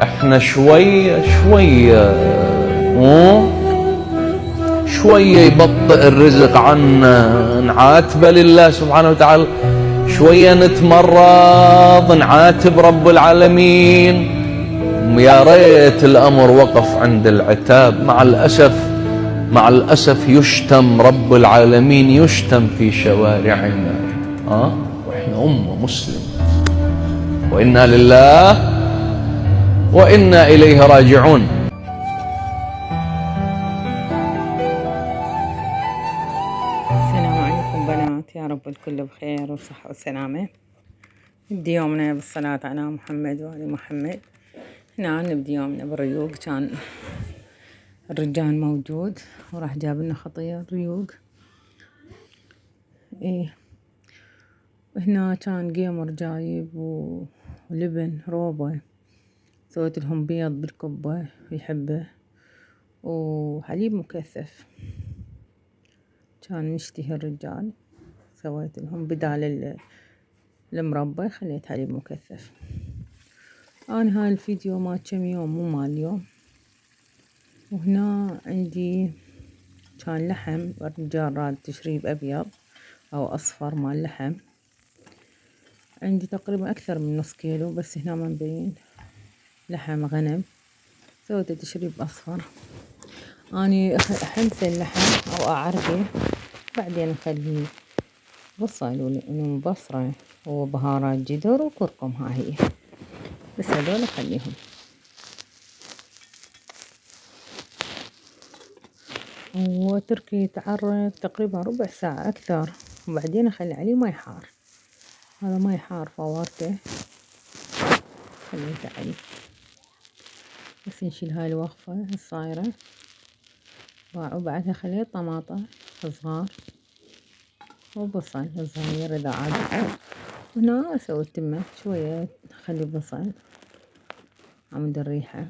احنا شوية شوية شوية يبطئ الرزق عنا، نعاتبه لله سبحانه وتعالى، شوية نتمرض نعاتب رب العالمين. يا ريت الأمر وقف عند العتاب. مع الأسف يشتم رب العالمين، يشتم في شوارعنا، وإحنا أمة مسلمة، وإنا لله وإنا إليه راجعون. السلام عليكم بنات، يا رب الكل بخير وصحة وسلامة. نبدي يومنا بالصلاة على محمد وآل محمد. هنا نبدي يومنا بالريوق. كان الرجال موجود وراح جاب لنا خطية ريوق. هنا كان قيمر جايب ولبن روبة، سويت لهم بيض بالكبة يحبه، وحليب مكثف. كان مشتهي الرجال، سويت لهم بدال المربى خليت حليب مكثف. أنا هاي الفيديو ما كم يوم مو مال اليوم. وهنا عندي كان لحم، الرجال راد تشريب أبيض أو أصفر مال لحم، عندي تقريبا أكثر من نص كيلو، بس هنا ما مبين لحم غنم، سويت تشريب أصفر. أني أحمس اللحم أو أعرقه، بعدين أخليه بصل وبصرة وبهارات جدر وكركم. ها هي بس هذول أخليهم، وتركي يتعرق تقريبا ربع ساعة أكثر، وبعدين أخلي عليه ماي حار. هذا ماي حار فورته خليته عليه. بس نشيل هاي الوقفة الصايرة، وبعدها خليت طماطة صغار وبصل صغير إذا عاد. هنا أسوي التمة شوية، أخلي بصل عمد الريحة.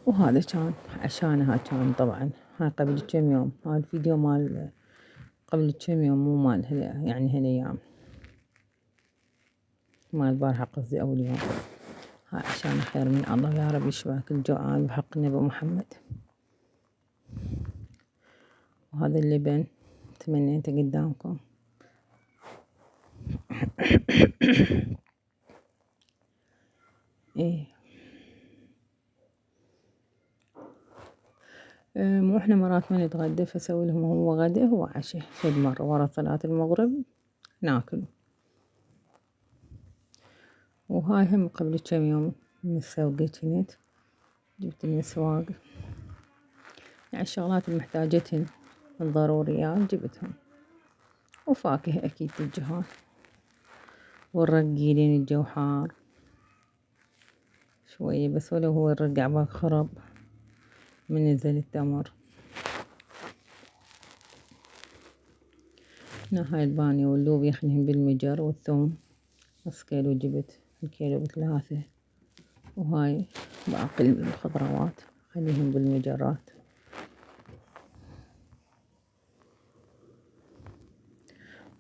وهذا كان عشانها، كان طبعا هاي قبل كم يوم. هاي الفيديو مال قبل كم يوم مو مال يعني هالأيام، مال البارحة قصدي أو اليوم. هاي عشان خير من الله، يا رب يشفاك الجوعان بحق النبي محمد. وهذا اللبن تمنيته قدامكم. مو احنا مرات ما نتغدى، فاسوي لهم هو غدا هو عشاء، فد مرة ورا صلاة المغرب ناكل. وهاي هم قبل كم يوم من السوقة كنت جبت المسواق، يعني الشغلات المحتاجتهن الضروريات جبتهم، وفاكهة أكيد تجهان، والرقي لين الجو حار شوية، بس ولو هو الرق عباك خرب من نزل التمر. هنا هاي البانية واللوب يخليهم بالمجر، والثوم نص كيلو جبت، الكيلو ب3. وهاي باقي الخضروات خليهم بالمجرات.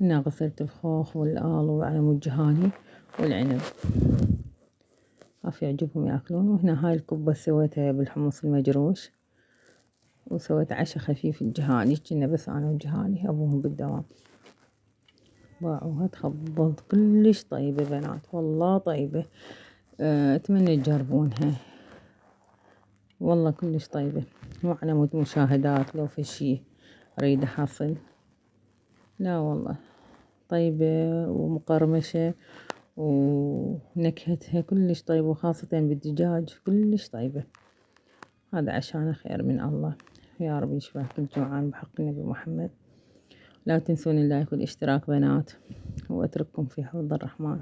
هنا غسلت الخوخ والآل وعلم الجهاني والعنب، خاف يعجبهم ياكلون. وهنا هاي الكبة سويتها بالحمص المجروش، وسويت عشاء خفيف الجهاني، كنا بس أنا وجهاني أبوهم بالدوام. باعوها تخبط كلش طيبة بنات، والله طيبة. أتمنى تجربونها، والله كلش طيبة. مو على مود مشاهدات لو في شي أريد أحصل، لا والله طيبة ومقرمشة، ونكهتها كلش طيبة، وخاصة بالدجاج كلش طيبة. هذا عشان خير من الله، يا رب يشفاك الجوعان بحق النبي محمد. لا تنسون اللايك والاشتراك بنات، واترككم في حفظ الرحمن.